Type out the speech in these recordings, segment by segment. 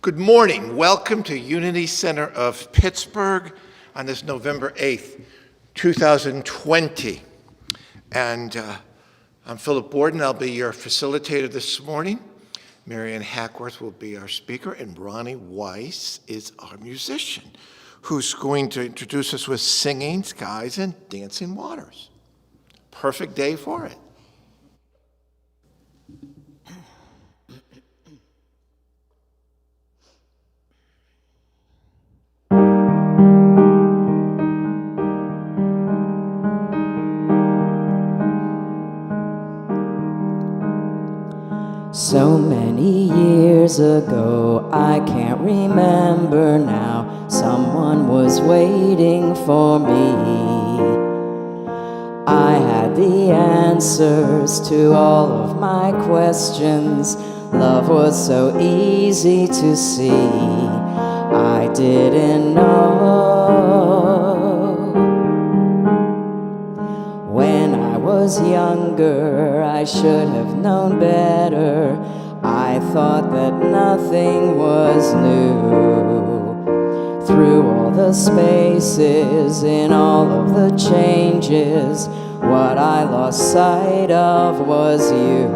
Good morning. Welcome to Unity Center of Pittsburgh on this November 8th, 2020. And I'm Philip Borden. I'll be your facilitator this morning. Maryann Hackworth will be our speaker, and Ronnie Weiss is our musician, who's going to introduce us with Singing Skies and Dancing Waters. Perfect day for it. So many years ago, I can't remember now, someone was waiting for me. I had the answers to all of my questions. Love was so easy to see. I didn't know. When I was younger, I should have known better. I thought that nothing was new. Through all the spaces, in all of the changes, what I lost sight of was you.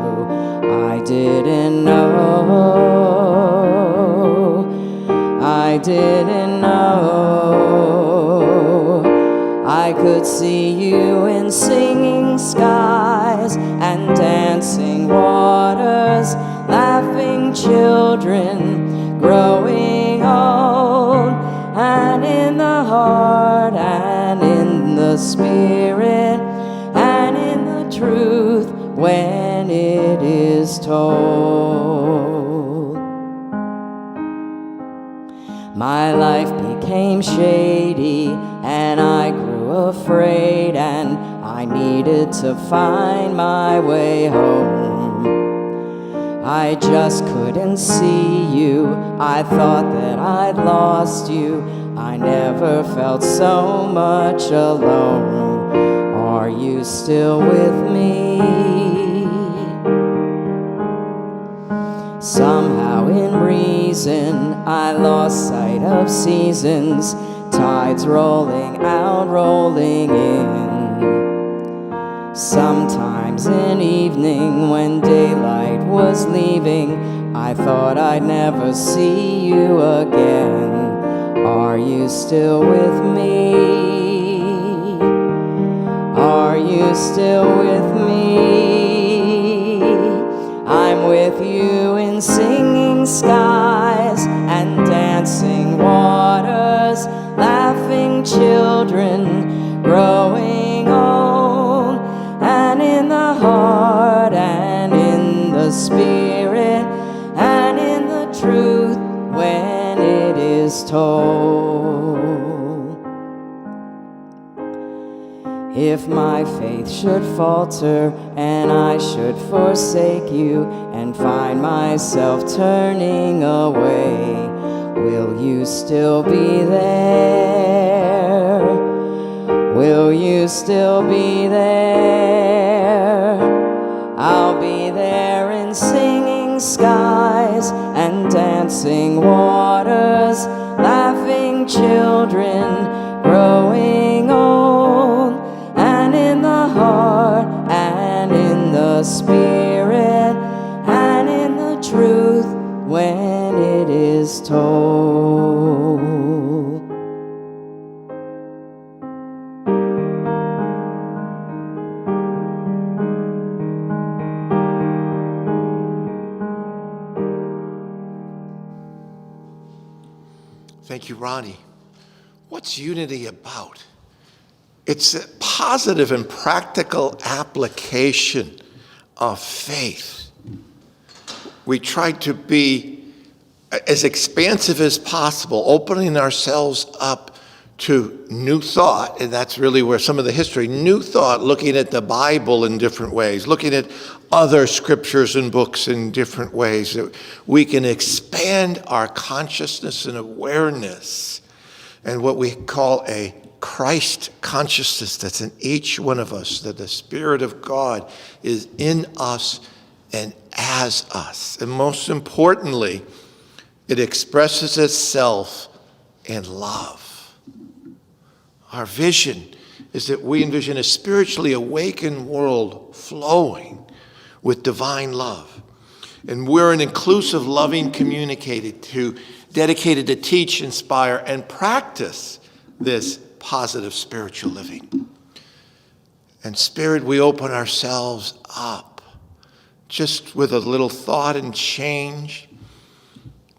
I didn't know. I didn't know. I could see you in singing skies and dancing waters, laughing children, growing old, and in the heart and in the spirit and in the truth when it is told. My life became shady and I grew afraid, and I needed to find my way home. I just couldn't see you. I thought that I'd lost you. I never felt so much alone. Are you still with me? Somehow in reason, I lost sight of seasons, tides rolling out, rolling in. Sometimes in evening, when daylight was leaving, I thought I'd never see you again. Are you still with me? Are you still with me? I'm with you in singing skies and dancing waters, laughing children, growing old, and in the heart and in the spirit and in the truth when it is told. If my faith should falter and I should forsake you and find myself turning away, will you still be there? Will you still be there? I'll be there in singing skies and dancing waters, laughing children, growing old, and in the heart and in the spirit and in the truth when it is told. Thank you, Ronnie. What's unity about? It's a positive and practical application of faith. We try to be as expansive as possible, opening ourselves up to new thought, and that's really where some of the history, new thought, looking at the Bible in different ways, looking at other scriptures and books in different ways, that we can expand our consciousness and awareness, and what we call a Christ consciousness that's in each one of us, that the Spirit of God is in us and as us. And most importantly, It expresses itself in love. Our vision is that we envision a spiritually awakened world flowing with divine love. And we're an inclusive, loving community dedicated to teach, inspire, and practice this positive spiritual living. And Spirit, we open ourselves up just with a little thought and change,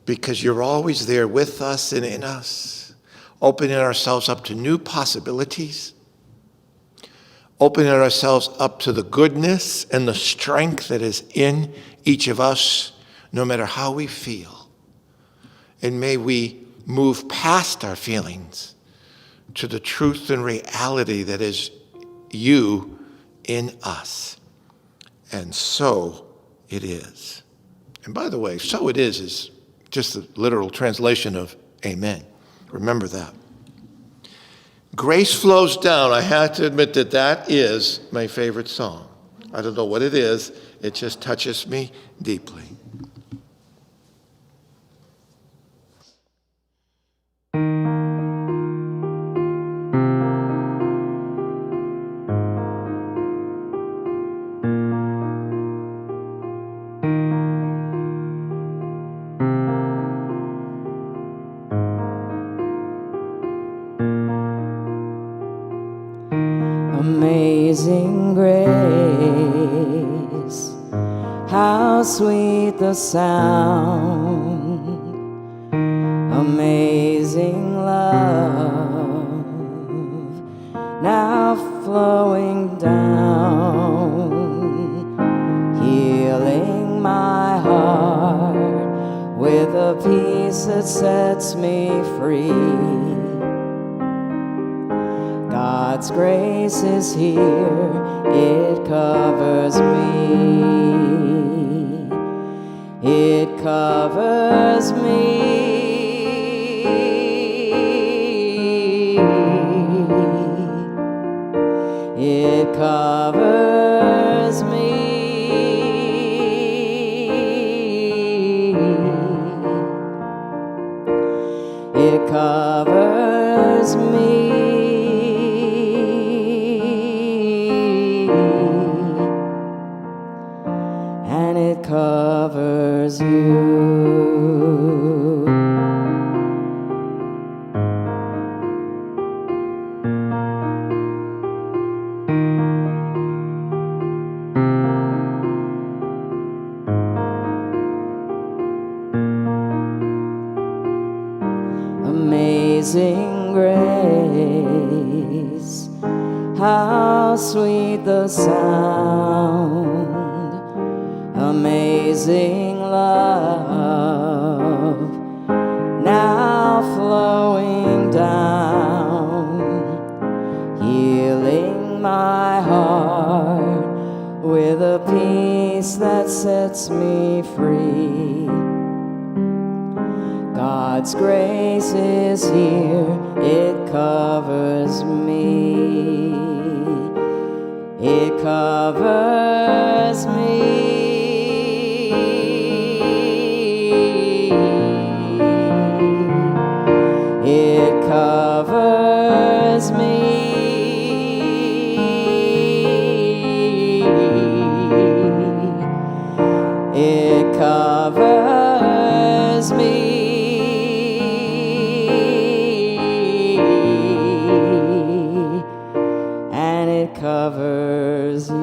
because you're always there with us and in us, opening ourselves up to new possibilities, opening ourselves up to the goodness and the strength that is in each of us, no matter how we feel. And may we move past our feelings to the truth and reality that is you in us. And so it is. And by the way, so it is just the literal translation of amen. Remember that. Grace flows down. I have to admit that is my favorite song. I don't know what it is. It just touches me deeply. Amazing grace, how sweet the sound. Amazing love, now flowing down, healing my heart with a peace that sets me free. God's grace is here, it covers me. It covers me. It covers me. It covers me. And it covers you. Amazing grace, how sweet the sound. Amazing love, now flowing down, healing my heart with a peace that sets me free. God's grace is here, it covers me. It covers me. It covers me. It covers me. And it covers you.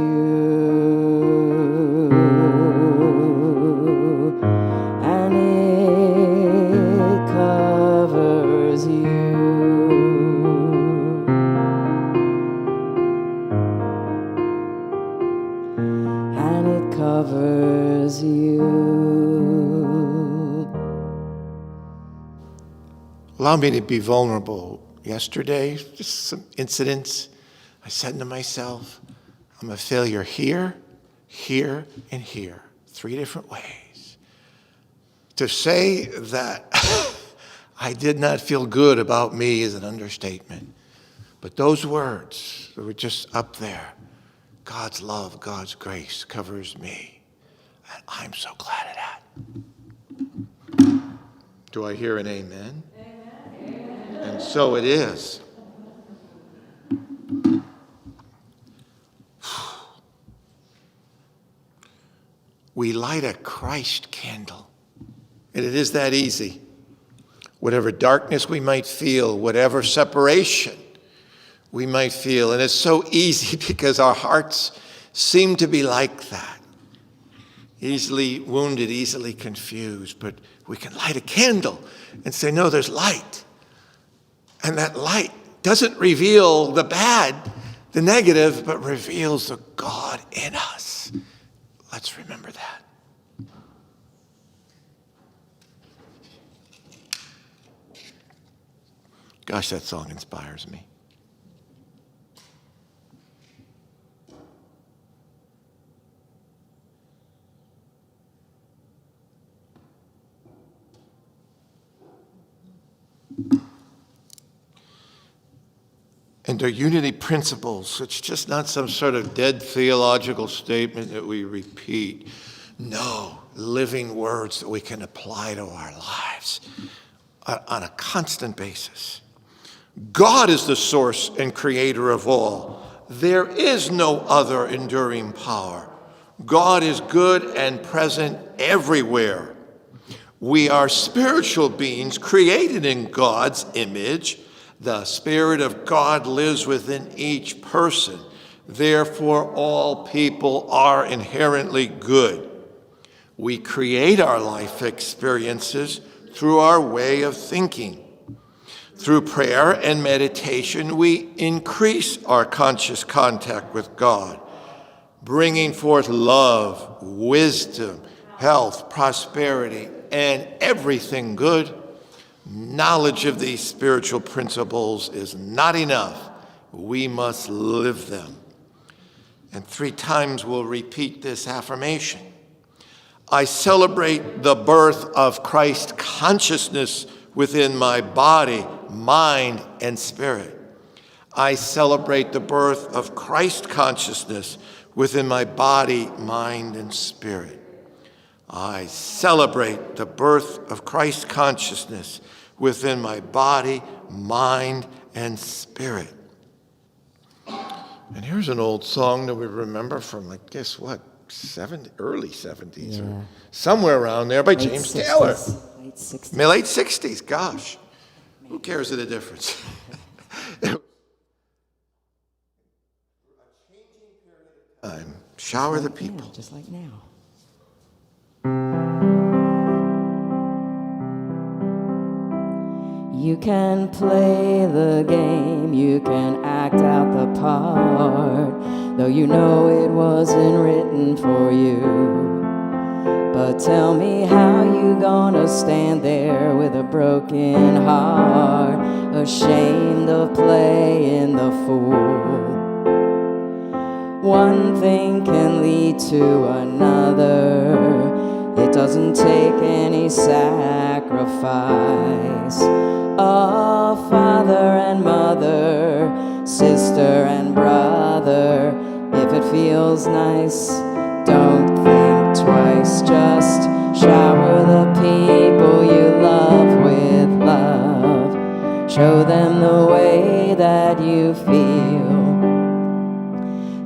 And it covers you. And it covers you. Allow me to be vulnerable. Yesterday, just some incidents. I said to myself, I'm a failure here, here, and here. 3 different ways. To say that I did not feel good about me is an understatement. But those words that were just up there, God's love, God's grace covers me. And I'm so glad of that. Do I hear an amen? Amen. And so it is. We light a Christ candle. And it is that easy. Whatever darkness we might feel, whatever separation we might feel. And it's so easy because our hearts seem to be like that. Easily wounded, easily confused. But we can light a candle and say, no, there's light. And that light doesn't reveal the bad, the negative, but reveals the God in us. Let's remember that. Gosh, that song inspires me. And our unity principles, it's just not some sort of dead theological statement that we repeat. No, living words that we can apply to our lives on a constant basis. God is the source and creator of all. There is no other enduring power. God is good and present everywhere. We are spiritual beings created in God's image. The Spirit of God lives within each person. Therefore, all people are inherently good. We create our life experiences through our way of thinking. Through prayer and meditation, we increase our conscious contact with God, bringing forth love, wisdom, health, prosperity, and everything good. Knowledge of these spiritual principles is not enough. We must live them. And 3 times we'll repeat this affirmation. I celebrate the birth of Christ consciousness within my body, mind, and spirit. I celebrate the birth of Christ consciousness within my body, mind, and spirit. I celebrate the birth of Christ consciousness within my body, mind, and spirit. And here's an old song that we remember from, I guess, what, early 70s, or somewhere around there by James Taylor. Late 60s. Late 60s, gosh. Who cares of the difference? Time. Shower the people. Yeah, just like now. You can play the game, you can act out the part, though you know it wasn't written for you. But tell me how you gonna stand there with a broken heart, ashamed of playing the fool. One thing can lead to another. It doesn't take any sacrifice. A father and mother, sister and brother. If it feels nice, don't think twice. Just shower the people you love with love. Show them the way that you feel.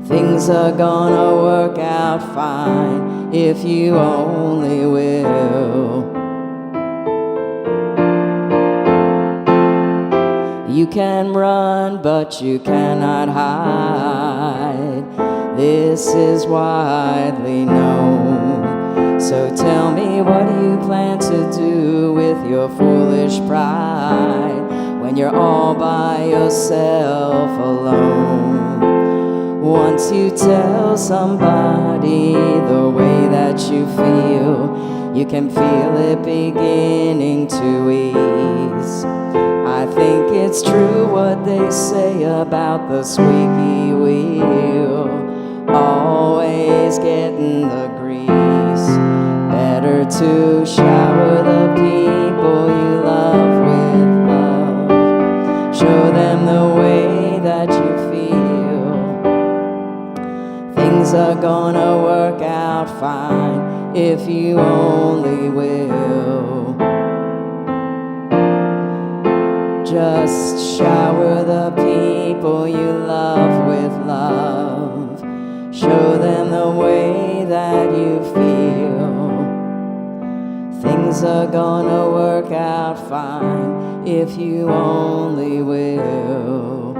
Things are gonna work out fine if you only will. You can run, but you cannot hide. This is widely known. So tell me, what do you plan to do with your foolish pride when you're all by yourself alone? Once you tell somebody the way that you feel, you can feel it beginning to ease. I think it's true what they say about the squeaky wheel, always getting the grease. Better to shower the people you love with love. Show them the way that you feel. Things are gonna work out fine if you only will. Just shower the people you love with love. Show them the way that you feel. Things are gonna work out fine if you only will.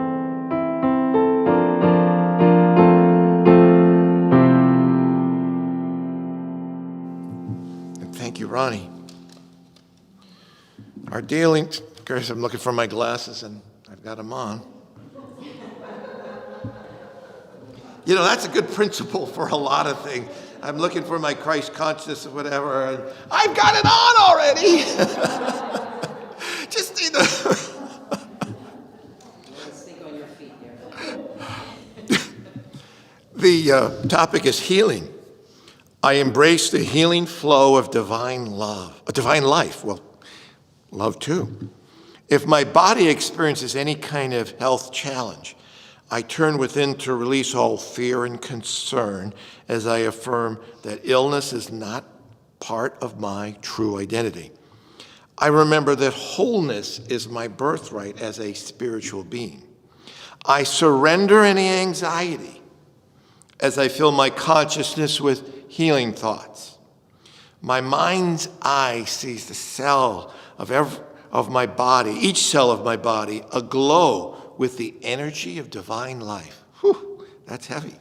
And thank you, Ronnie. Our daily, Chris, I'm looking for my glasses and I've got them on. You know, that's a good principle for a lot of things. I'm looking for my Christ consciousness or whatever, and I've got it on already. Just, Let's think on your feet here. The topic is healing. I embrace the healing flow of divine love, divine life. Well, love too. If my body experiences any kind of health challenge, I turn within to release all fear and concern as I affirm that illness is not part of my true identity. I remember that wholeness is my birthright as a spiritual being. I surrender any anxiety as I fill my consciousness with healing thoughts. My mind's eye sees the cell of my body, each cell of my body, aglow with the energy of divine life. Whew, that's heavy.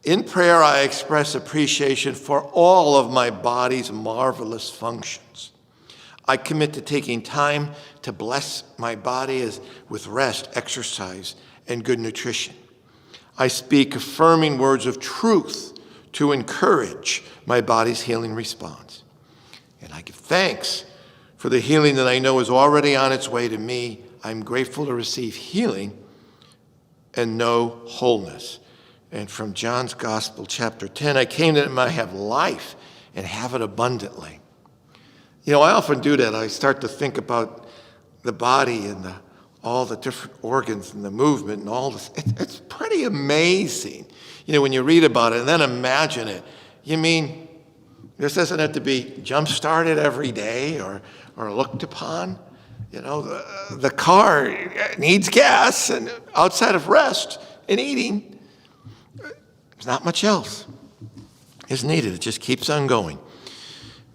In prayer, I express appreciation for all of my body's marvelous functions. I commit to taking time to bless my body with rest, exercise, and good nutrition. I speak affirming words of truth to encourage my body's healing response. And I give thanks for the healing that I know is already on its way to me. I'm grateful to receive healing and know wholeness. And from John's Gospel, chapter 10, I came that I might have life and have it abundantly. You know, I often do that. I start to think about the body and all the different organs and the movement and all this. It's pretty amazing, you know, when you read about it and then imagine it. You mean, this doesn't have to be jump-started every day or looked upon. You know, the car needs gas, and outside of rest and eating, there's not much else is needed. It just keeps on going.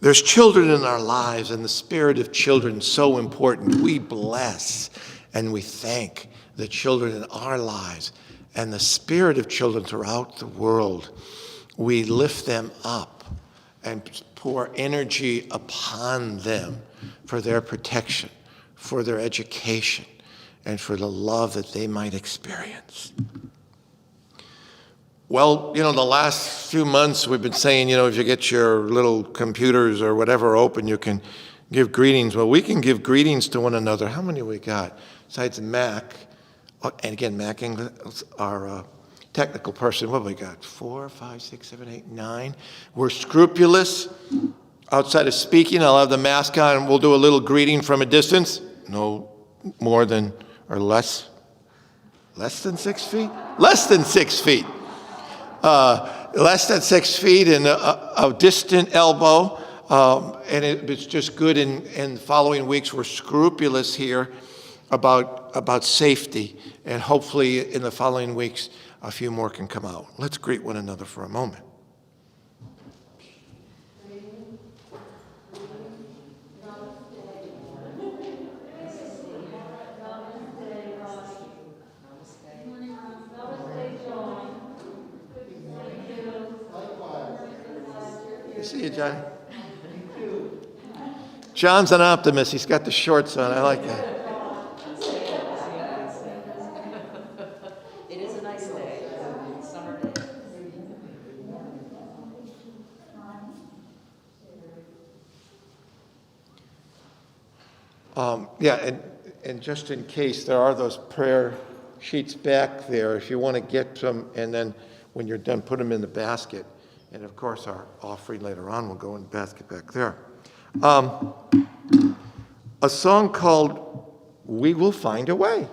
There's children in our lives, and the spirit of children is so important. We bless and we thank the children in our lives and the spirit of children throughout the world. We lift them up and pour energy upon them for their protection, for their education, and for the love that they might experience. Well, you know, the last few months we've been saying, you know, if you get your little computers or whatever open, you can give greetings. Well, we can give greetings to one another. How many we got? Besides Mac, and again, Mac English, our technical person, what have we got? 4, 5, 6, 7, 8, 9. We're scrupulous. Outside of speaking, I'll have the mask on and we'll do a little greeting from a distance. No more than or less than 6 feet? Less than 6 feet. Less than 6 feet and a distant elbow. And it's just good in the following weeks. We're scrupulous here about safety. And hopefully in the following weeks, a few more can come out. Let's greet one another for a moment. See you, John. John's an optimist. He's got the shorts on. I like that. It is a nice day. Summer day. And just in case, there are those prayer sheets back there. If you want to get them, and then when you're done, put them in the basket. And of course, our offering later on will go in the basket back there. A song called "We Will Find a Way."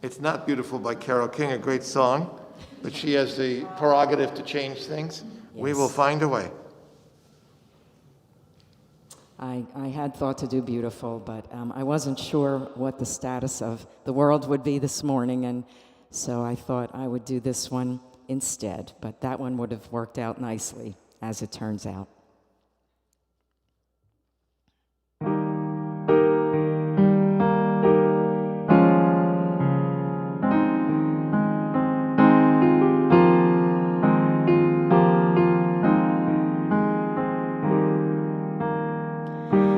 It's not beautiful by Carole King, a great song, but she has the prerogative to change things. Yes. We will find a way. I had thought to do beautiful, but I wasn't sure what the status of the world would be this morning, and so I thought I would do this one instead. But that one would have worked out nicely, as it turns out.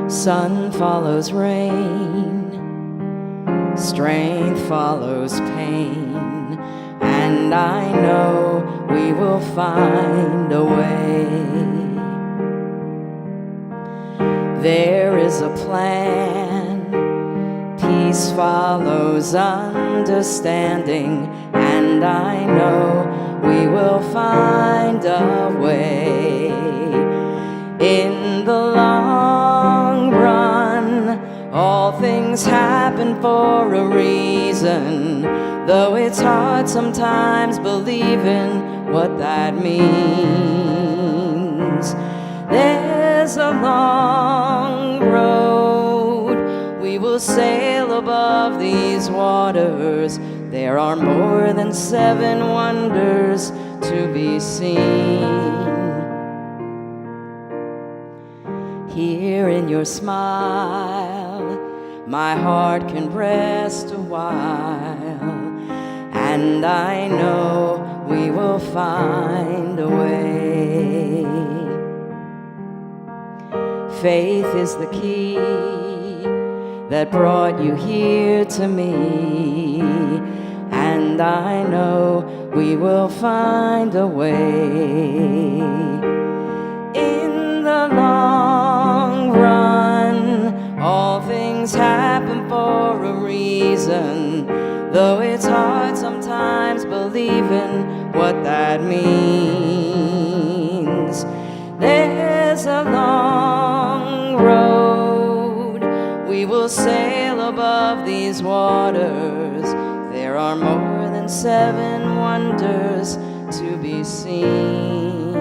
Sun follows rain, strength follows pain, and I know we will find a way. There is a plan, peace follows understanding, and I know we will find a way. In the long run, all things happen for a reason, though it's hard sometimes believing what that means. There's a long road, we will sail above these waters. There are more than 7 wonders to be seen. Here in your smile, my heart can rest a while, and I know we will find a way. Faith is the key that brought you here to me, and I know we will find a way. In the long run, all things happen for a reason, though it's hard sometimes believing what that means. There's a long road, we will sail above these waters. There are more than 7 wonders to be seen.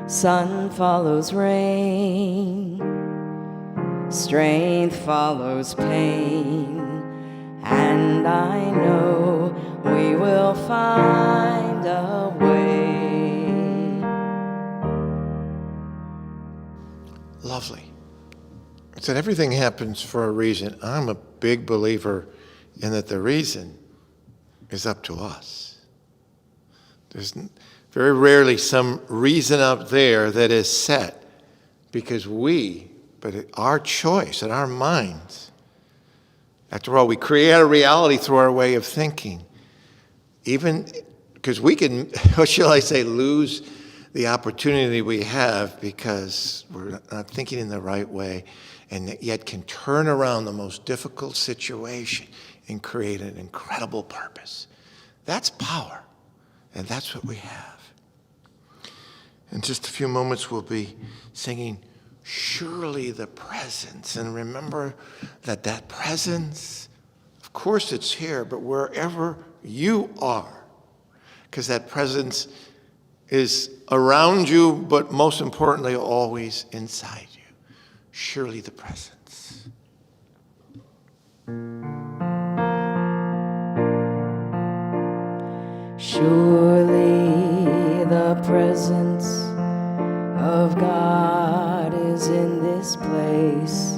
Sun follows rain, strength follows pain, and I know we will find a way. Lovely. It said everything happens for a reason. I'm a big believer in that the reason is up to us. There's very rarely some reason up there that is set because but our choice and our minds, after all, we create a reality through our way of thinking. Even because we can, what shall I say, lose the opportunity we have because we're not thinking in the right way, and yet can turn around the most difficult situation and create an incredible purpose. That's power, and that's what we have. In just a few moments, we'll be singing Surely the Presence. And remember that presence, of course it's here, but wherever you are, because that presence is around you, but most importantly, always inside you. Surely the presence. Surely the presence of God is in this place.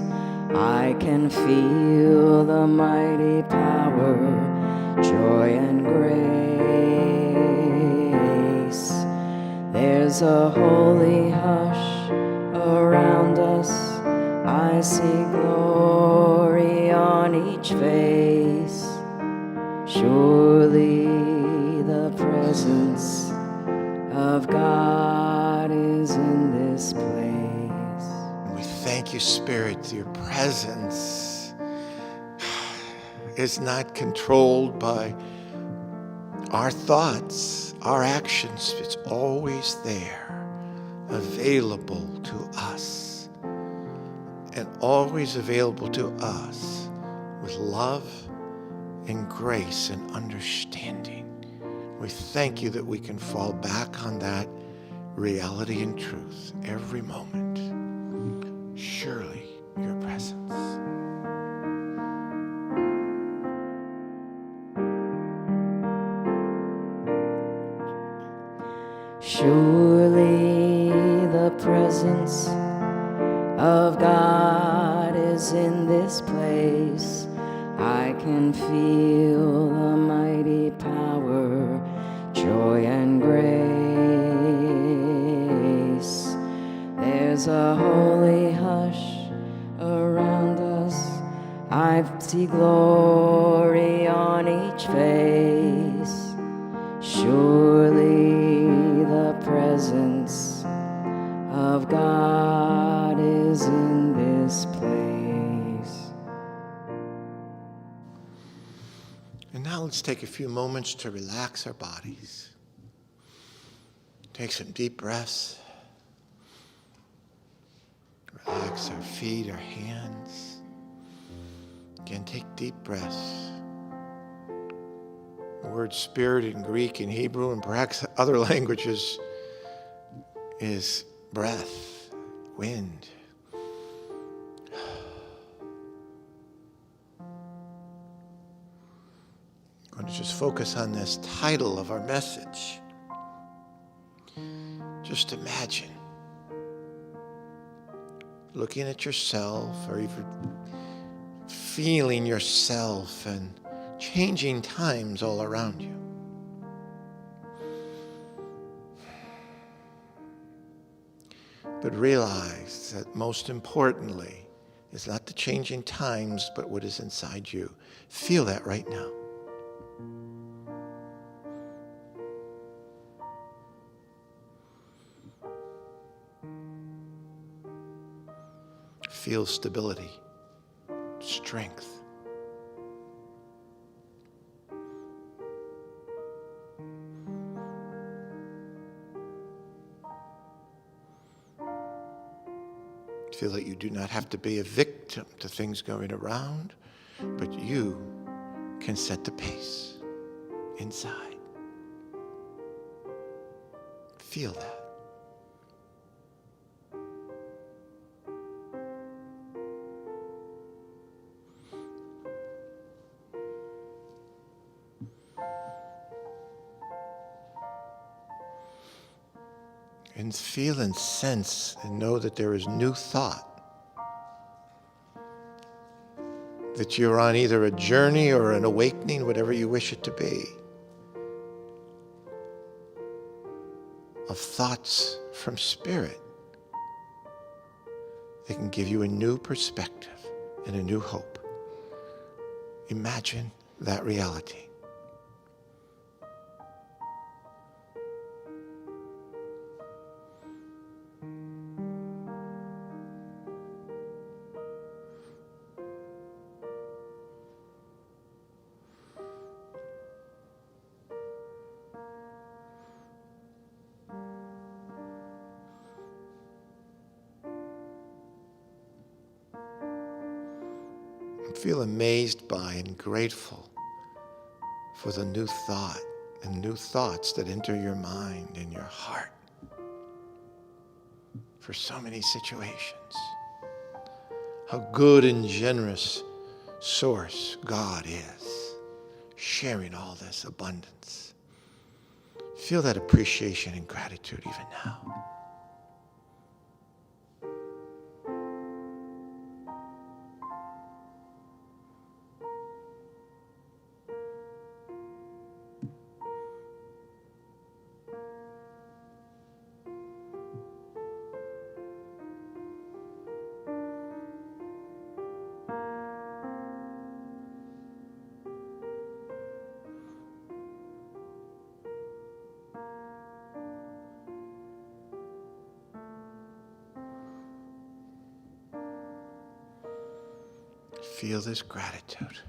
I can feel the mighty power, joy and grace. There's a holy hush around us. I see glory on each face. Surely the presence of God is in this place. We thank you, Spirit. Your presence is not controlled by our thoughts, our actions. It's always there, available to us, and always available to us with love and grace and understanding. We thank you that we can fall back on that reality and truth every moment. Surely your presence. Surely the presence of God is in this place. I can feel the mighty power, joy and grace. There's a holy hush around us. I see glory on each face. Surely the presence of God is in this place. And now let's take a few moments to relax our bodies. Take some deep breaths. Relax our feet, our hands. Again, take deep breaths. The word spirit in Greek and Hebrew and perhaps other languages is breath, wind. I'm going to just focus on this title of our message. Just imagine looking at yourself or even feeling yourself and changing times all around you. But realize that most importantly is not the changing times, but what is inside you. Feel that right now. Feel stability, strength. Feel that you do not have to be a victim to things going around, but you can set the pace inside. Feel that. And feel and sense and know that there is new thought. That you're on either a journey or an awakening, whatever you wish it to be. Of thoughts from spirit that can give you a new perspective and a new hope. Imagine that reality. Feel amazed by and grateful for the new thought and new thoughts that enter your mind and your heart for so many situations. How good and generous source God is, sharing all this abundance. Feel that appreciation and gratitude even now. Feel this gratitude.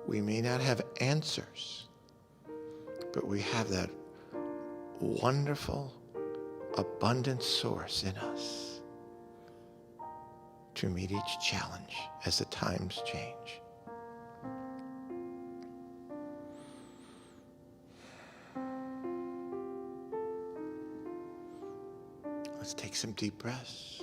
We may not have answers, but we have that wonderful, abundant source in us to meet each challenge as the times change. Let's take some deep breaths.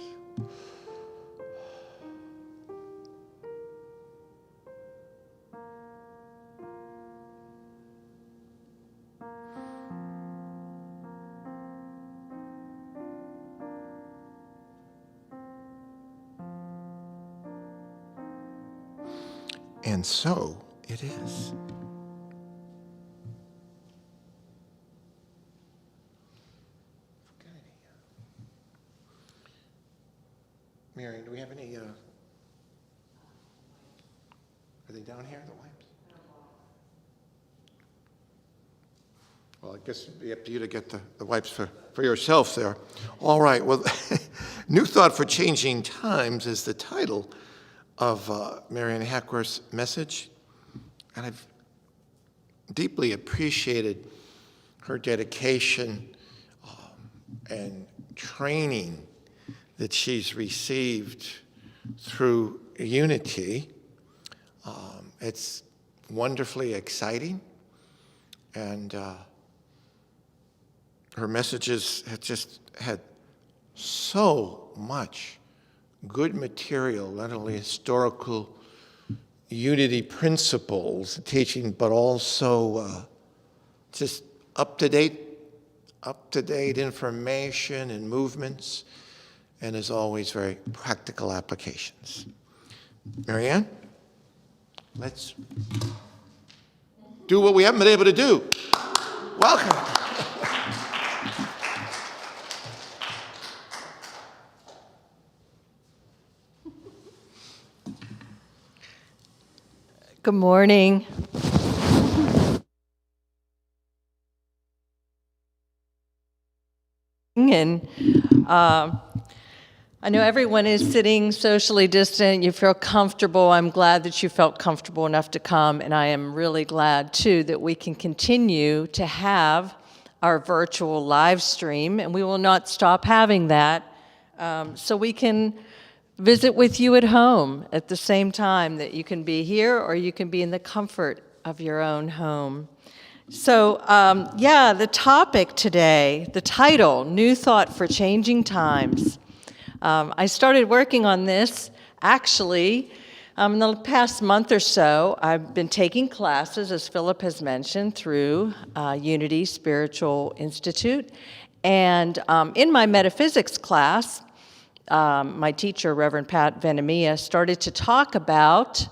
And so it is. Maryann, do we have any, are they down here, the wipes? Well, I guess it'd be up to you to get the wipes for yourself there. All right, well, New Thought for Changing Times is the title of Maryann Hackworth's message, and I've deeply appreciated her dedication and training that she's received through Unity. It's wonderfully exciting, and her messages have just had so much good material, not only historical unity principles, teaching, but also just up-to-date information and movements, and as always, very practical applications. Maryann, let's do what we haven't been able to do. Welcome. Good morning. And I know everyone is sitting socially distant. You feel comfortable. I'm glad that you felt comfortable enough to come, and I am really glad, too, that we can continue to have our virtual live stream, and we will not stop having that, so we can visit with you at home at the same time that you can be here or you can be in the comfort of your own home. So, the topic today, the title, New Thought for Changing Times. I started working on this, actually, in the past month or so. I've been taking classes, as Philip has mentioned, through Unity Spiritual Institute. And in my metaphysics class, my teacher, Reverend Pat Venemia, started to talk about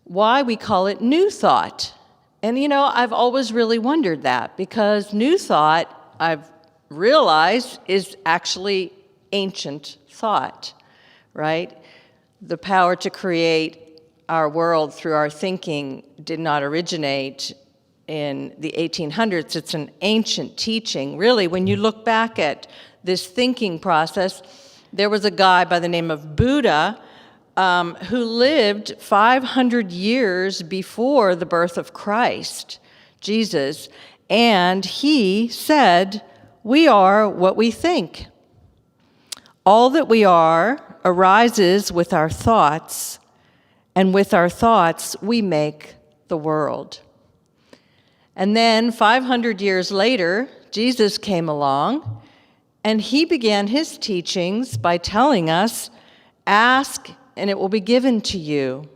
why we call it New Thought. And, I've always really wondered that, because New Thought, I've realized, is actually ancient thought, right? The power to create our world through our thinking did not originate in the 1800s. It's an ancient teaching. Really, when you look back at this thinking process, there was a guy by the name of Buddha who lived 500 years before the birth of Christ, Jesus, and he said, "We are what we think. All that we are arises with our thoughts, and with our thoughts we make the world." And then 500 years later, Jesus came along, and he began his teachings by telling us, "Ask, and it will be given to you.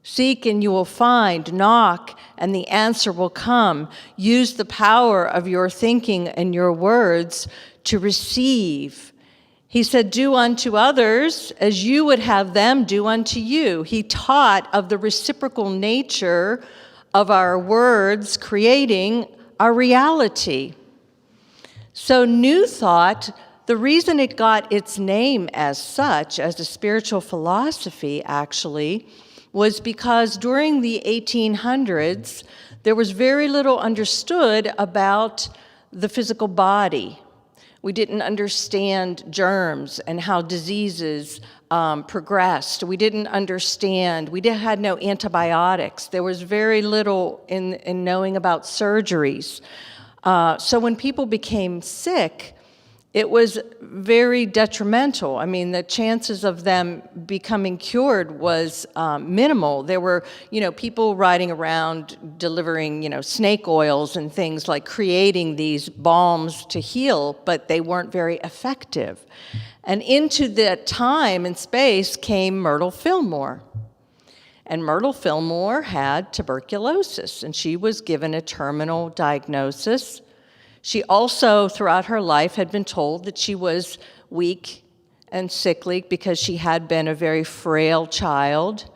Seek, and you will find. Knock, and the answer will come. Use the power of your thinking and your words to receive." He said, "Do unto others as you would have them do unto you." He taught of the reciprocal nature of our words creating our reality. So New Thought, the reason it got its name as such, as a spiritual philosophy actually, was because during the 1800s, there was very little understood about the physical body. We didn't understand germs and how diseases progressed. We didn't understand. We had no antibiotics. There was very little in knowing about surgeries. So when people became sick, it was very detrimental. I mean, the chances of them becoming cured was minimal. There were, people riding around delivering, snake oils and things, like creating these balms to heal, but they weren't very effective. And into that time and space came Myrtle Fillmore. And Myrtle Fillmore had tuberculosis, and she was given a terminal diagnosis. She also, throughout her life, had been told that she was weak and sickly because she had been a very frail child.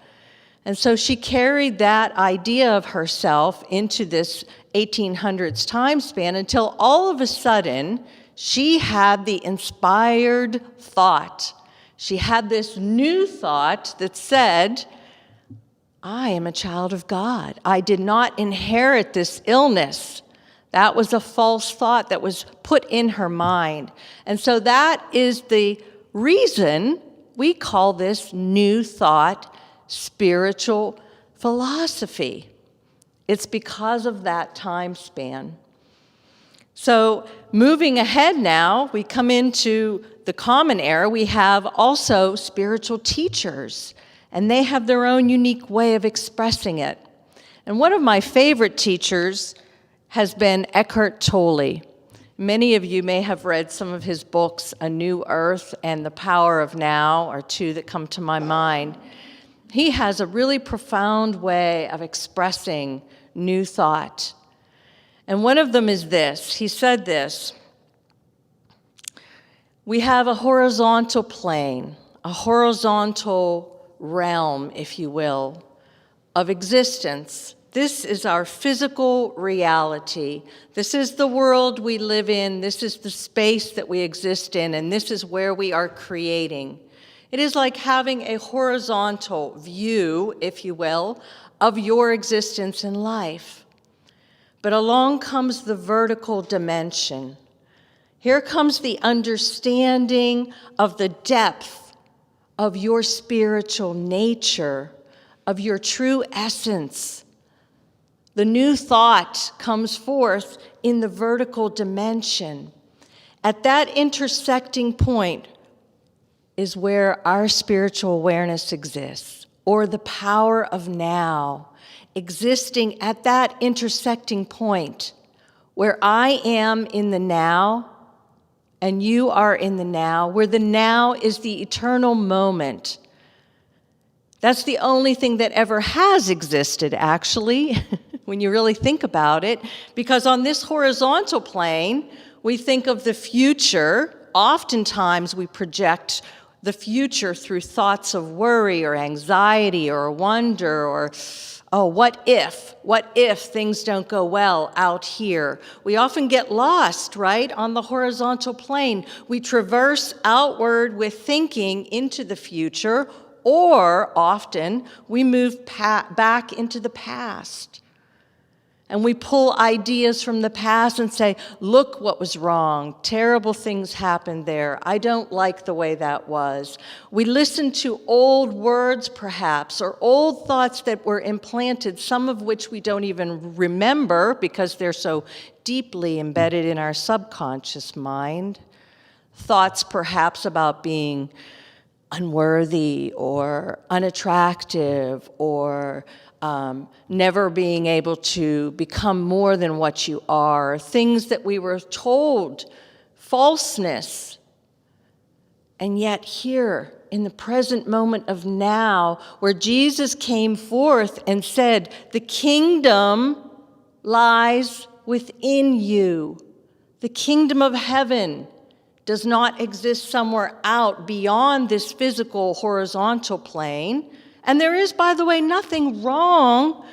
And so she carried that idea of herself into this 1800s time span until all of a sudden she had the inspired thought. She had this new thought that said, I am a child of God. I did not inherit this illness. That was a false thought that was put in her mind. And so that is the reason we call this new thought spiritual philosophy. It's because of that time span. So moving ahead now, we come into the common era. We have also spiritual teachers, and they have their own unique way of expressing it. And one of my favorite teachers has been Eckhart Tolle. Many of you may have read some of his books, A New Earth and The Power of Now are two that come to my mind. He has a really profound way of expressing new thought. And one of them is this. He said this: we have a horizontal plane, a horizontal realm, if you will, of existence. This is our physical reality. This is the world we live in. This is the space that we exist in, and this is where we are creating. It is like having a horizontal view, if you will, of your existence in life. But along comes the vertical dimension. Here comes the understanding of the depth of your spiritual nature, of your true essence. The new thought comes forth in the vertical dimension. At that intersecting point is where our spiritual awareness exists, or the power of now, existing at that intersecting point where I am in the now and you are in the now, where the now is the eternal moment. That's the only thing that ever has existed, actually, when you really think about it, because on this horizontal plane, we think of the future. Oftentimes, we project the future through thoughts of worry or anxiety or wonder or, oh, what if things don't go well out here? We often get lost, right, on the horizontal plane. We traverse outward with thinking into the future, or often we move back into the past. And we pull ideas from the past and say, look what was wrong. Terrible things happened there. I don't like the way that was. We listen to old words, perhaps, or old thoughts that were implanted, some of which we don't even remember because they're so deeply embedded in our subconscious mind. Thoughts, perhaps, about being unworthy or unattractive or never being able to become more than what you are, things that we were told, falseness. And yet here, in the present moment of now, where Jesus came forth and said, the kingdom lies within you. The kingdom of heaven does not exist somewhere out beyond this physical horizontal plane. And there is, by the way, nothing wrong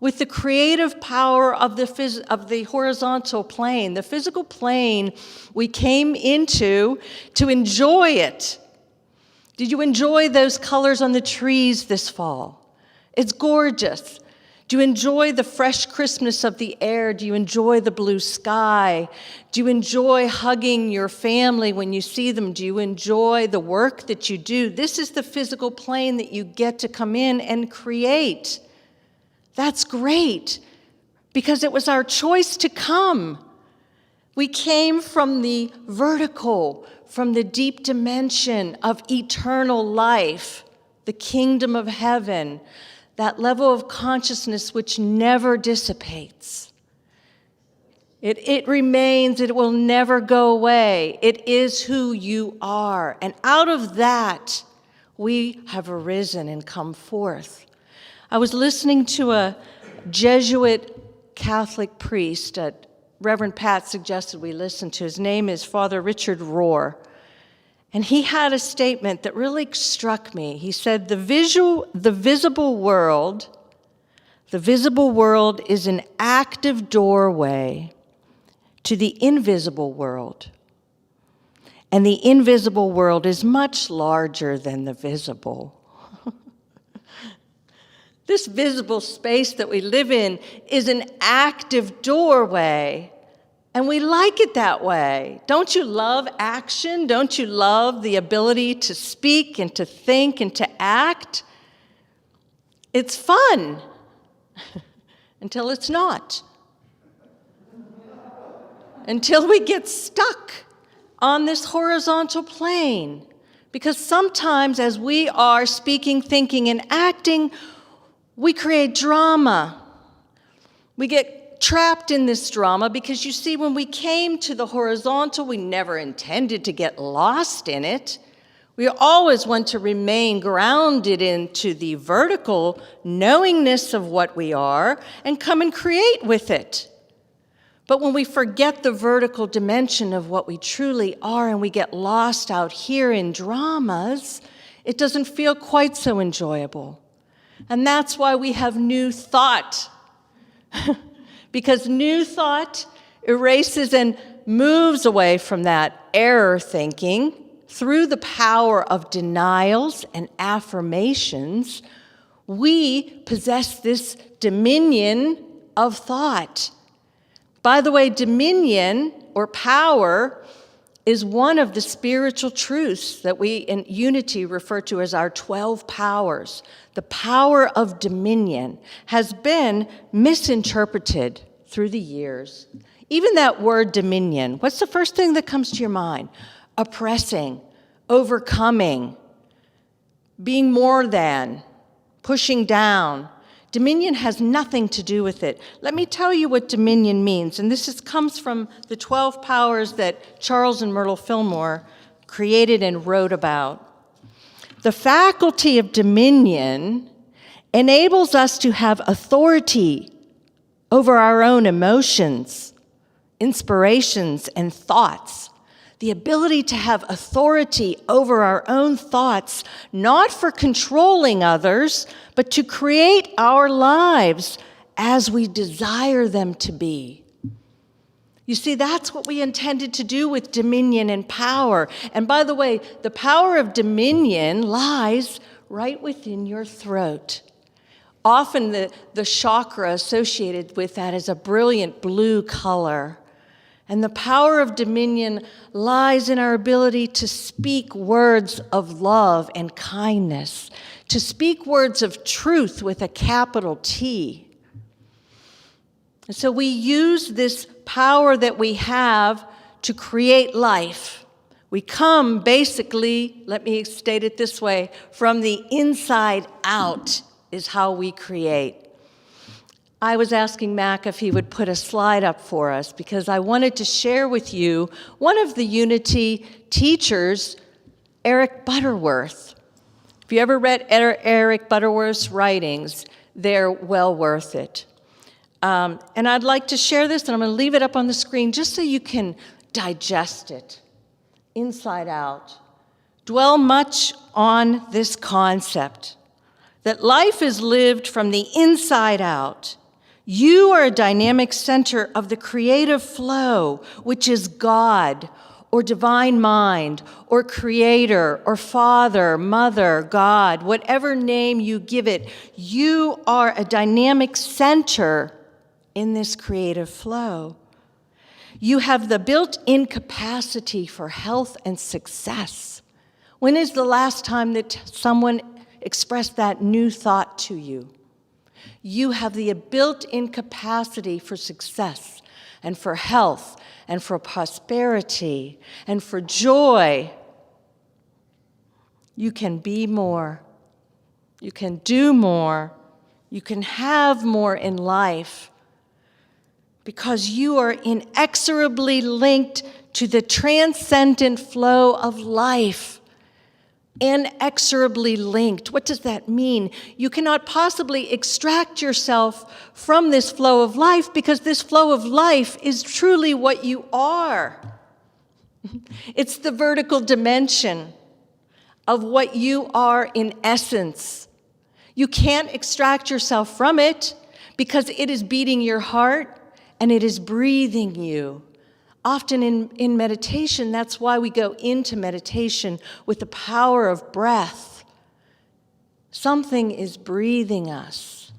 with the creative power of the horizontal plane. The physical plane we came into to enjoy it. Did you enjoy those colors on the trees this fall? It's gorgeous. Do you enjoy the fresh crispness of the air? Do you enjoy the blue sky? Do you enjoy hugging your family when you see them? Do you enjoy the work that you do? This is the physical plane that you get to come in and create. That's great, because it was our choice to come. We came from the vertical, from the deep dimension of eternal life, the kingdom of heaven, that level of consciousness which never dissipates. It remains, it will never go away. It is who you are. And out of that, we have arisen and come forth. I was listening to a Jesuit Catholic priest that Reverend Pat suggested we listen to. His name is Father Richard Rohr. And he had a statement that really struck me. He said, the visible world is an active doorway to the invisible world. And the invisible world is much larger than the visible. This visible space that we live in is an active doorway, and we like it that way. Don't you love action? Don't you love the ability to speak and to think and to act? It's fun until it's not. Until we get stuck on this horizontal plane. Because sometimes as we are speaking, thinking, and acting, we create drama. We get trapped in this drama because you see, when we came to the horizontal, we never intended to get lost in it. We always want to remain grounded into the vertical knowingness of what we are and come and create with it. But when we forget the vertical dimension of what we truly are and we get lost out here in dramas, it doesn't feel quite so enjoyable. And that's why we have new thought. Because new thought erases and moves away from that error thinking through the power of denials and affirmations. We possess this dominion of thought. By the way, dominion or power is one of the spiritual truths that we in Unity refer to as our 12 powers. The power of dominion has been misinterpreted through the years. Even that word dominion, what's the first thing that comes to your mind? Oppressing, overcoming, being more than, pushing down. Dominion has nothing to do with it. Let me tell you what dominion means, and this comes from the 12 powers that Charles and Myrtle Fillmore created and wrote about. The faculty of dominion enables us to have authority over our own emotions, inspirations, and thoughts. The ability to have authority over our own thoughts, not for controlling others, but to create our lives as we desire them to be. You see, that's what we intended to do with dominion and power. And by the way, the power of dominion lies right within your throat. Often the chakra associated with that is a brilliant blue color. And the power of dominion lies in our ability to speak words of love and kindness, to speak words of truth with a capital T. And so we use this power that we have to create life. We come basically, let me state it this way, from the inside out is how we create. I was asking Mac if he would put a slide up for us because I wanted to share with you one of the Unity teachers, Eric Butterworth. If you ever read Eric Butterworth's writings, they're well worth it. And I'd like to share this, and I'm going to leave it up on the screen just so you can digest it inside out. Dwell much on this concept that life is lived from the inside out. You are a dynamic center of the creative flow, which is God, or divine mind, or creator, or father, mother, God, whatever name you give it. You are a dynamic center in this creative flow. You have the built-in capacity for health and success. When is the last time that someone expressed that new thought to you? You have the built-in capacity for success. and for health and for prosperity and for joy. You can be more. You can do more. You can have more in life because you are inexorably linked to the transcendent flow of life. Inexorably linked. What does that mean? You cannot possibly extract yourself from this flow of life because this flow of life is truly what you are. It's the vertical dimension of what you are in essence. You can't extract yourself from it because it is beating your heart and it is breathing you. Often in meditation, that's why we go into meditation with the power of breath. Something is breathing us.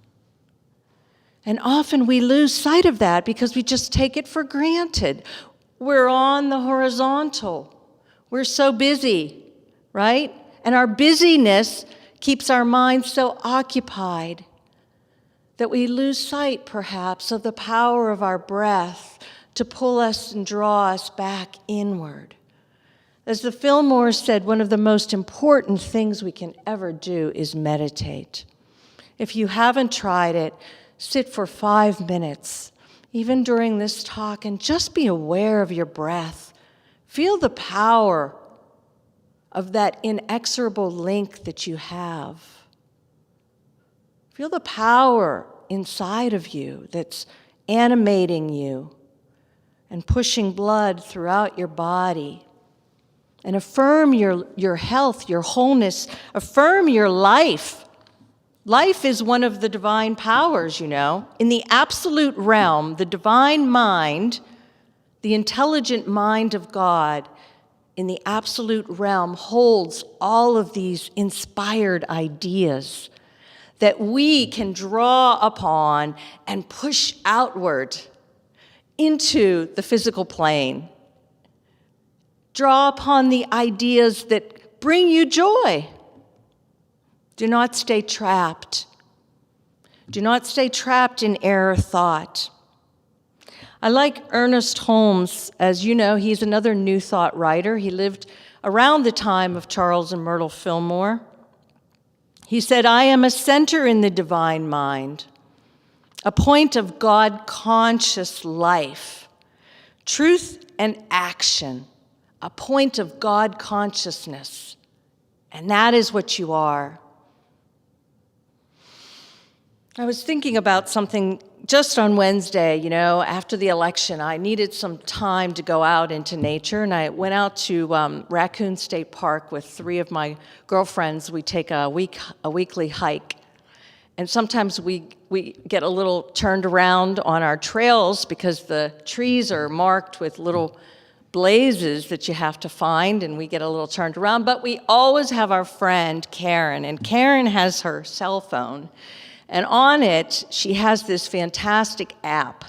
And often we lose sight of that because we just take it for granted. We're on the horizontal. We're so busy, right? And our busyness keeps our minds so occupied that we lose sight, perhaps, of the power of our breath to pull us and draw us back inward. As the Fillmores said, one of the most important things we can ever do is meditate. If you haven't tried it, sit for 5 minutes, even during this talk, and just be aware of your breath. Feel the power of that inexorable link that you have. Feel the power inside of you that's animating you and pushing blood throughout your body. And affirm your health, your wholeness. Affirm your life. Life is one of the divine powers, you know. In the absolute realm, the divine mind, the intelligent mind of God, in the absolute realm holds all of these inspired ideas that we can draw upon and push outward into the physical plane. Draw upon the ideas that bring you joy. Do not stay trapped. Do not stay trapped in error thought. I like Ernest Holmes. As you know, he's another New Thought writer. He lived around the time of Charles and Myrtle Fillmore. He said, "I am a center in the divine mind, a point of God-conscious life, truth and action, a point of God consciousness, and that is what you are." I was thinking about something just on Wednesday, you know, after the election. I needed some time to go out into nature, and I went out to Raccoon State Park with 3 of my girlfriends. We take a weekly hike, and sometimes we get a little turned around on our trails because the trees are marked with little blazes that you have to find, and we get a little turned around. But we always have our friend Karen, and Karen has her cell phone. And on it, she has this fantastic app.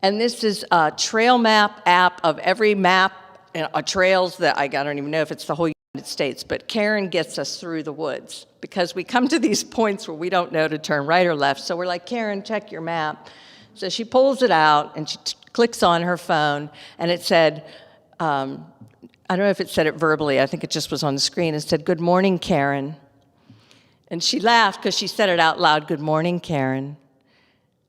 And this is a trail map app of every map, trails that I don't even know if it's the whole United States, but Karen gets us through the woods because we come to these points where we don't know to turn right or left. So we're like, "Karen, check your map." So she pulls it out and she clicks on her phone, and it said, I don't know if it said it verbally, I think it just was on the screen. It said, "Good morning, Karen." And she laughed because she said it out loud, "Good morning, Karen."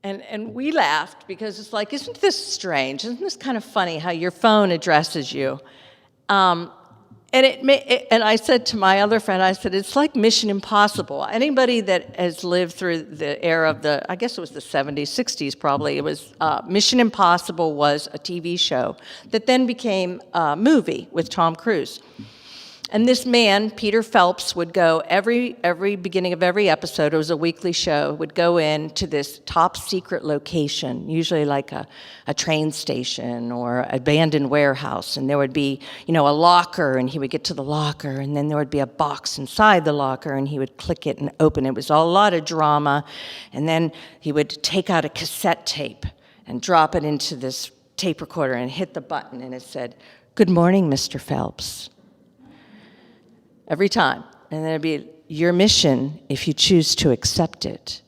And we laughed because it's like, isn't this strange? Isn't this kind of funny how your phone addresses you? And I said to my other friend, I said, it's like Mission Impossible. Anybody that has lived through the era of I guess it was the 70s, 60s probably, it was Mission Impossible was a TV show that then became a movie with Tom Cruise. And this man, Peter Phelps, would go every beginning of every episode, it was a weekly show, would go into this top secret location, usually like a train station or abandoned warehouse. And there would be, a locker, and he would get to the locker, and then there would be a box inside the locker, and he would click it and open it. It was a lot of drama. And then he would take out a cassette tape and drop it into this tape recorder and hit the button, and it said, "Good morning, Mr. Phelps." Every time. And then it'd be your mission if you choose to accept it.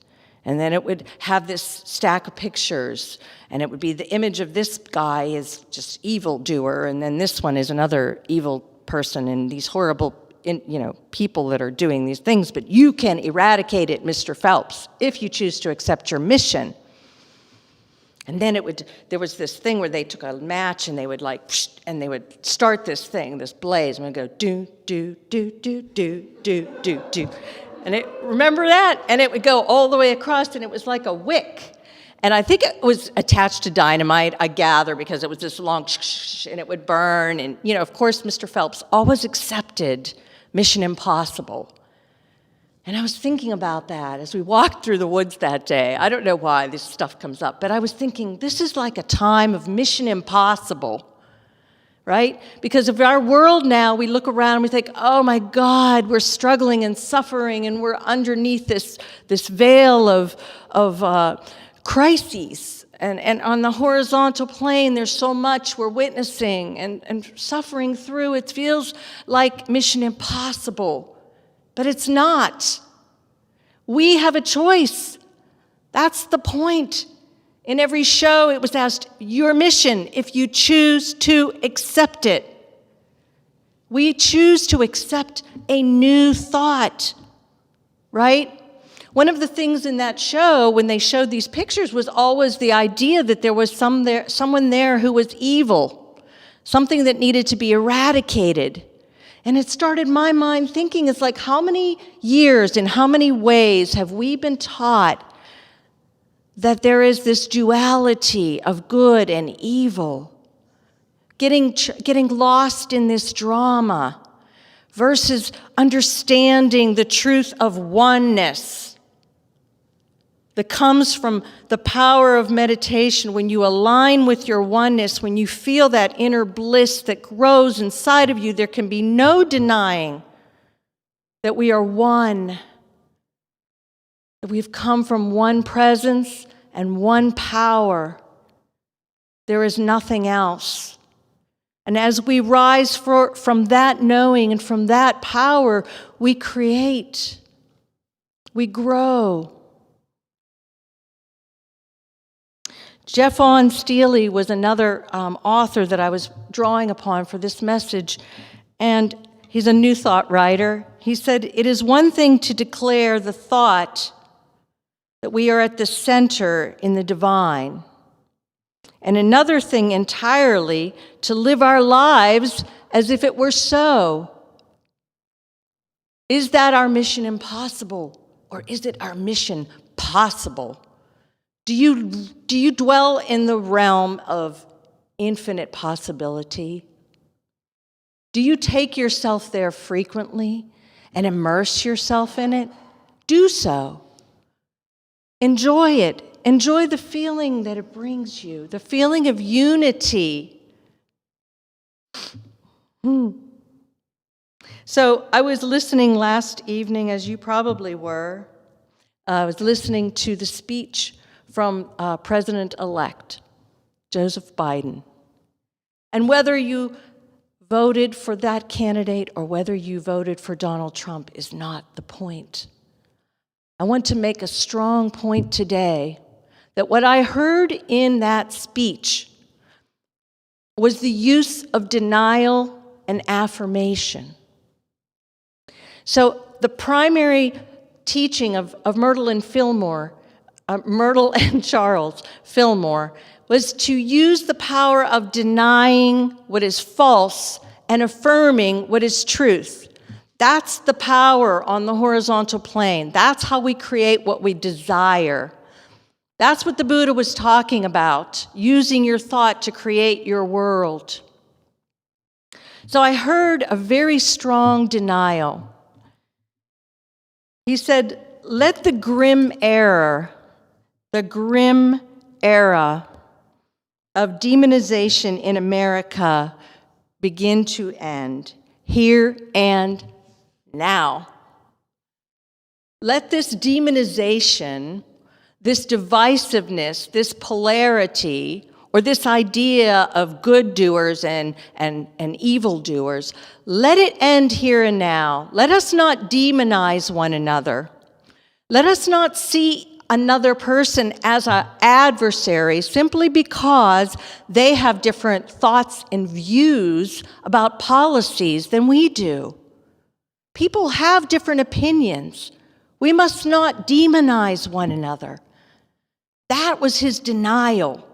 And then it would have this stack of pictures, and it would be the image of this guy is just evildoer, and then this one is another evil person, and these horrible people that are doing these things. But you can eradicate it, Mr. Phelps, if you choose to accept your mission. And then there was this thing where they took a match and they would and they would start this thing, this blaze, and it would go do, do, do, do, do, do, do, do. And remember that? And it would go all the way across, and it was like a wick. And I think it was attached to dynamite, I gather, because it was this long and it would burn. And, of course, Mr. Phelps always accepted Mission Impossible. And I was thinking about that as we walked through the woods that day. I don't know why this stuff comes up, but I was thinking, this is like a time of Mission Impossible, right? Because of our world now, we look around and we think, oh my God, we're struggling and suffering, and we're underneath this veil of crises. And on the horizontal plane, there's so much we're witnessing and suffering through. It feels like Mission Impossible. But it's not. We have a choice. That's the point. In every show, it was asked, your mission, if you choose to accept it. We choose to accept a new thought, right? One of the things in that show, when they showed these pictures, was always the idea that there was someone there who was evil, something that needed to be eradicated. And it started my mind thinking, it's like, how many years, in how many ways have we been taught that there is this duality of good and evil, getting lost in this drama versus understanding the truth of oneness that comes from the power of meditation. When you align with your oneness, when you feel that inner bliss that grows inside of you, there can be no denying that we are one, that we've come from one presence and one power. There is nothing else. And as we rise from that knowing and from that power, we create, we grow. Jeff Vaughan Steely was another author that I was drawing upon for this message, and he's a New Thought writer. He said, it is one thing to declare the thought that we are at the center in the divine, and another thing entirely to live our lives as if it were so. Is that our mission impossible, or is it our mission possible? Do you dwell in the realm of infinite possibility? Do you take yourself there frequently and immerse yourself in it? Do so. Enjoy it. Enjoy the feeling that it brings you, the feeling of unity. So I was listening last evening, as you probably were. I was listening to the speech from President-elect Joseph Biden. And whether you voted for that candidate or whether you voted for Donald Trump is not the point. I want to make a strong point today that what I heard in that speech was the use of denial and affirmation. So the primary teaching of Myrtle and Charles Fillmore was to use the power of denying what is false and affirming what is truth. That's the power on the horizontal plane. That's how we create what we desire. That's what the Buddha was talking about, using your thought to create your world. So I heard a very strong denial. He said, let the grim era of demonization in America begin to end, here and now. Let this demonization, this divisiveness, this polarity, or this idea of good doers and evil doers, let it end here and now. Let us not demonize one another. Let us not see another person as an adversary simply because they have different thoughts and views about policies than we do. People have different opinions. We must not demonize one another. That was his denial.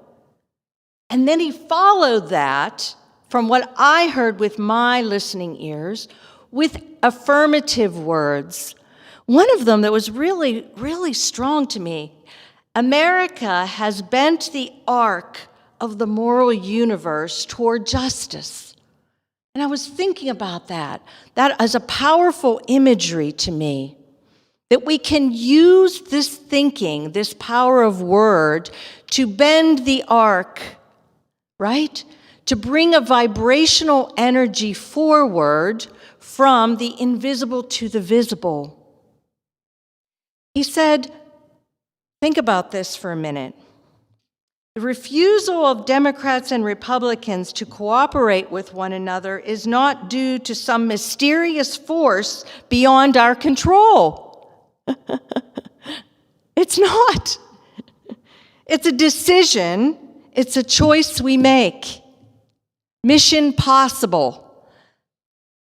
And then he followed that, from what I heard with my listening ears, with affirmative words. One of them that was really, really strong to me: America has bent the arc of the moral universe toward justice. And I was thinking about that as a powerful imagery to me, that we can use this thinking, this power of word, to bend the arc, right? To bring a vibrational energy forward from the invisible to the visible. He said, think about this for a minute. The refusal of Democrats and Republicans to cooperate with one another is not due to some mysterious force beyond our control. It's not. It's a decision. It's a choice we make. Mission possible.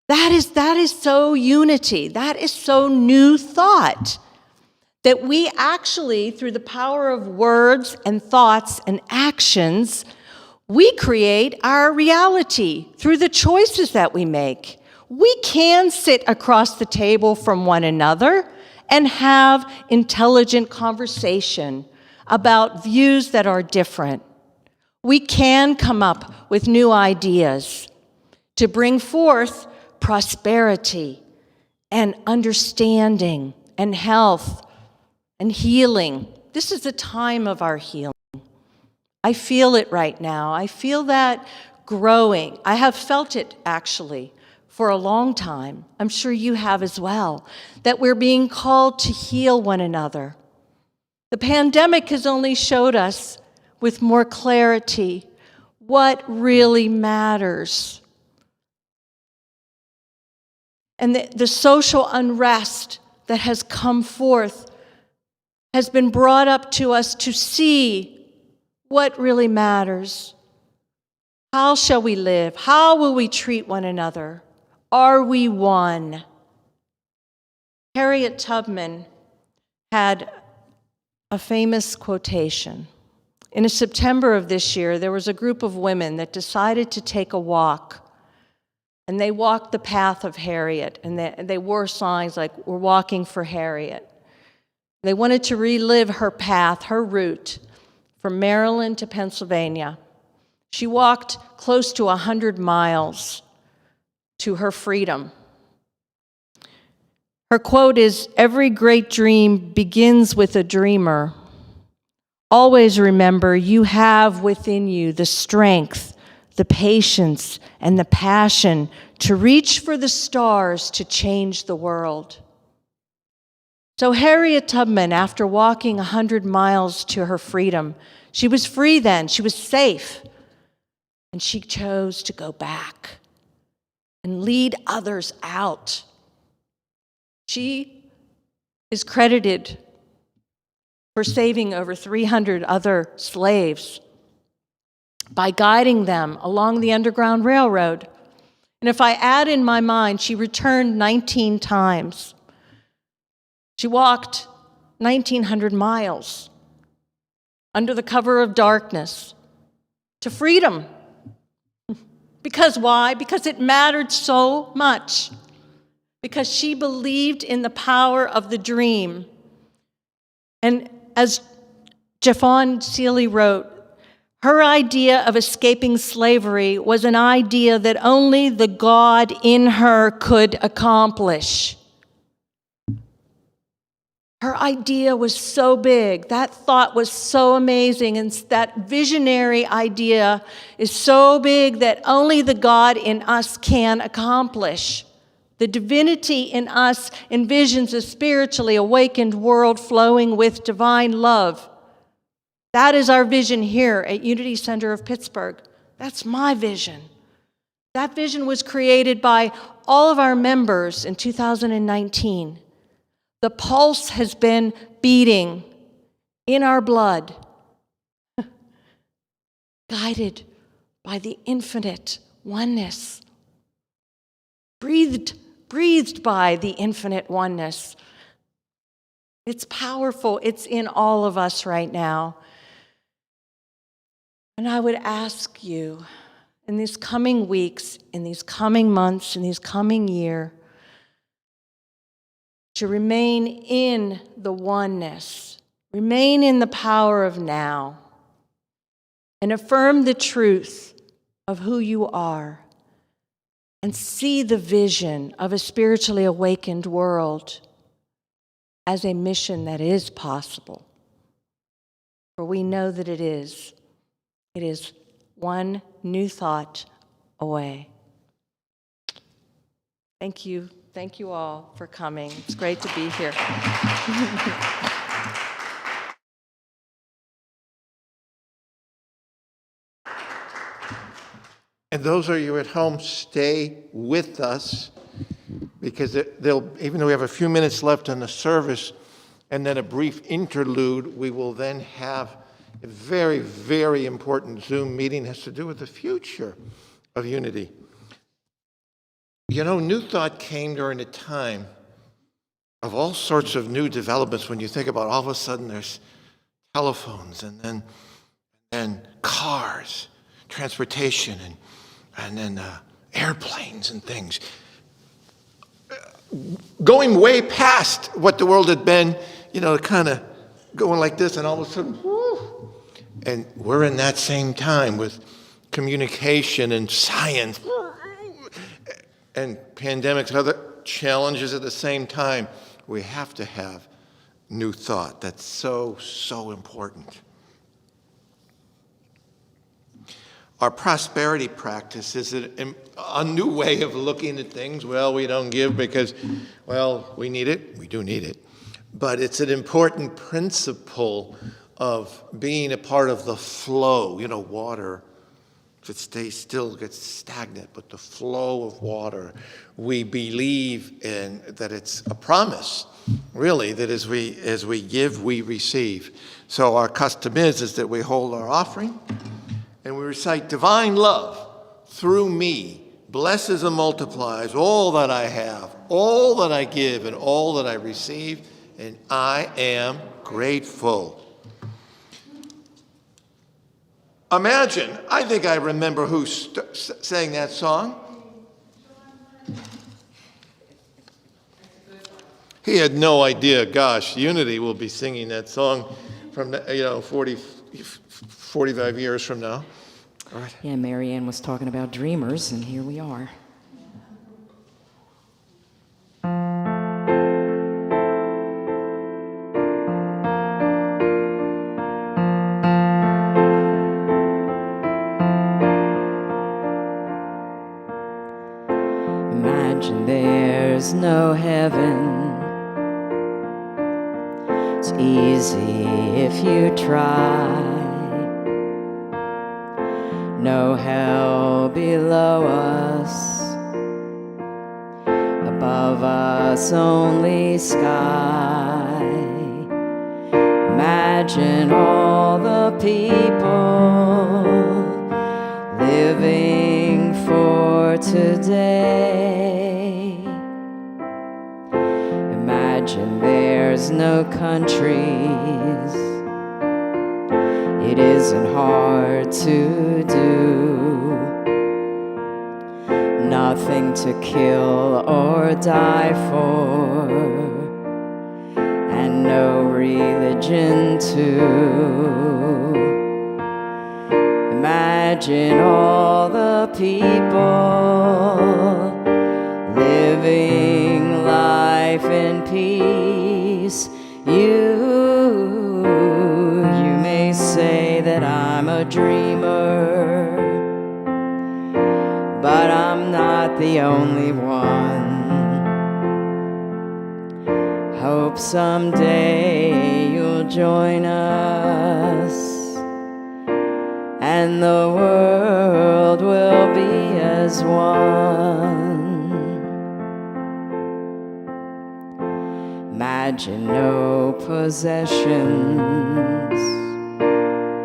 That is so unity. That is so new thought. That we actually, through the power of words and thoughts and actions, we create our reality through the choices that we make. We can sit across the table from one another and have intelligent conversation about views that are different. We can come up with new ideas to bring forth prosperity and understanding and health and healing. This is the time of our healing. I feel it right now. I feel that growing. I have felt it, actually, for a long time. I'm sure you have as well, that we're being called to heal one another. The pandemic has only showed us with more clarity what really matters. And the social unrest that has come forth has been brought up to us to see what really matters. How shall we live? How will we treat one another? Are we one? Harriet Tubman had a famous quotation. In September of this year, there was a group of women that decided to take a walk. And they walked the path of Harriet. And they wore signs like, "We're walking for Harriet." They wanted to relive her path, her route, from Maryland to Pennsylvania. She walked close to 100 miles to her freedom. Her quote is, "Every great dream begins with a dreamer. Always remember you have within you the strength, the patience, and the passion to reach for the stars to change the world." So Harriet Tubman, after walking 100 miles to her freedom, she was free then, she was safe, and she chose to go back and lead others out. She is credited for saving over 300 other slaves by guiding them along the Underground Railroad. And if I add in my mind, she returned 19 times. She walked 1,900 miles under the cover of darkness to freedom. Because why? Because it mattered so much. Because she believed in the power of the dream. And as Jeffon Seeley wrote, her idea of escaping slavery was an idea that only the God in her could accomplish. Her idea was so big, that thought was so amazing, and that visionary idea is so big that only the God in us can accomplish. The divinity in us envisions a spiritually awakened world flowing with divine love. That is our vision here at Unity Center of Pittsburgh. That's my vision. That vision was created by all of our members in 2019. The pulse has been beating in our blood, guided by the infinite oneness, breathed by the infinite oneness. It's powerful. It's in all of us right now. And I would ask you, in these coming weeks, in these coming months, in these coming year, to remain in the oneness, remain in the power of now, and affirm the truth of who you are, and see the vision of a spiritually awakened world as a mission that is possible. For we know that it is. It is one new thought away. Thank you. Thank you all for coming. It's great to be here. And those of you at home, stay with us, because even though we have a few minutes left in the service and then a brief interlude, we will then have a very, very important Zoom meeting that has to do with the future of unity. You know, New Thought came during a time of all sorts of new developments. When you think about all of a sudden there's telephones and then cars, transportation, and then airplanes and things. Going way past what the world had been, kind of going like this, and all of a sudden, whoo. And we're in that same time with communication and science and pandemics and other challenges at the same time. We have to have new thought. That's so, so important. Our prosperity practice is a new way of looking at things. Well, we don't give because, we need it. We do need it. But it's an important principle of being a part of the flow. Water, if it stays still, gets stagnant, but the flow of water, we believe in that it's a promise, really, that as we give, we receive. So our custom is that we hold our offering, and we recite, divine love through me blesses and multiplies all that I have, all that I give, and all that I receive, and I am grateful. Imagine, I think I remember who sang that song. He had no idea, gosh, Unity will be singing that song from 45 years from now. All right. Yeah, Maryann was talking about dreamers, and here we are. Imagine there's no heaven. It's easy if you try. No hell below us, above us only sky. Imagine all the people living for today. Imagine there's no countries. It isn't hard to do. Nothing to kill or die for, and no religion too. Imagine all the people living life in peace. You may say that I'm a dreamer, but I'm not the only one. Hope someday you'll join us, and the world will be as one. Imagine no possessions.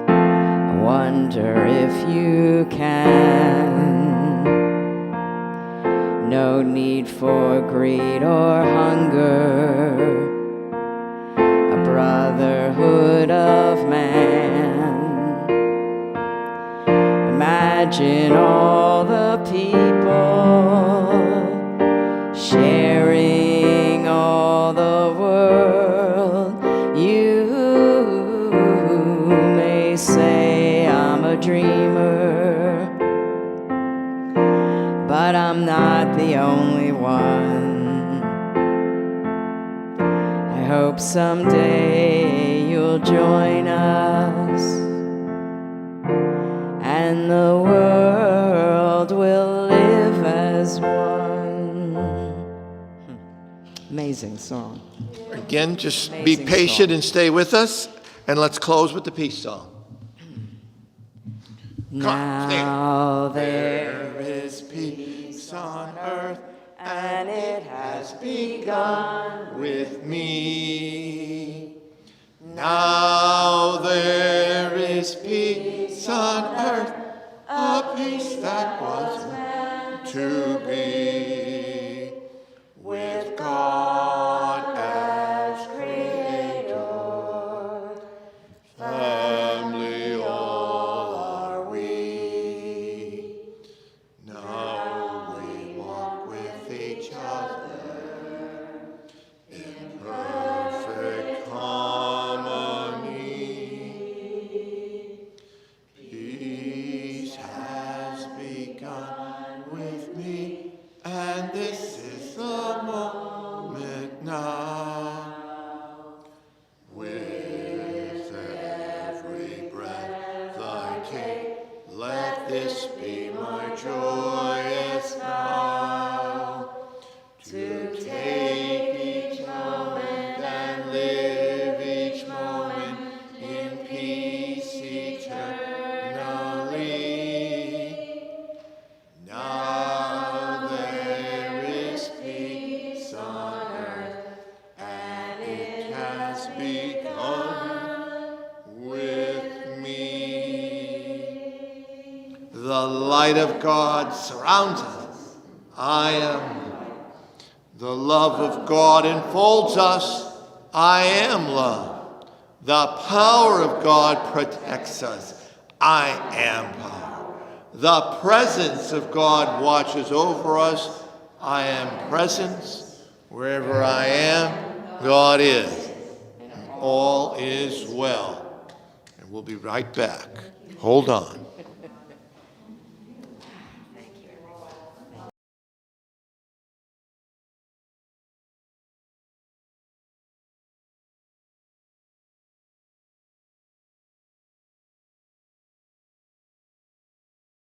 I wonder if you can. No need for greed or hunger. A brotherhood of man. Imagine all the people sharing all the world. You may say I'm a dreamer, but I'm not the only one. I hope someday you'll join us, and the world will live as one. Amazing song. Again, just be Amazing patient song. and stay with us, and let's close with the peace song. Now there is peace on earth, and it has begun with me. Now there is peace on earth, a peace that was meant to be, with God as Creator, family all are we. Now we walk with each other in perfect harmony. Peace has begun with me, and this is the moment now. With every breath I take, let this be my joyous vow, to take each moment and live each moment in peace eternally. Now there is peace on earth, and it has begun with me. The light of God surrounds us. I am light. The love of God enfolds us. I am love. The power of God protects us. I am power. The presence of God watches over us. I am presence. Wherever I am, God is. And all is well. And we'll be right back. Hold on.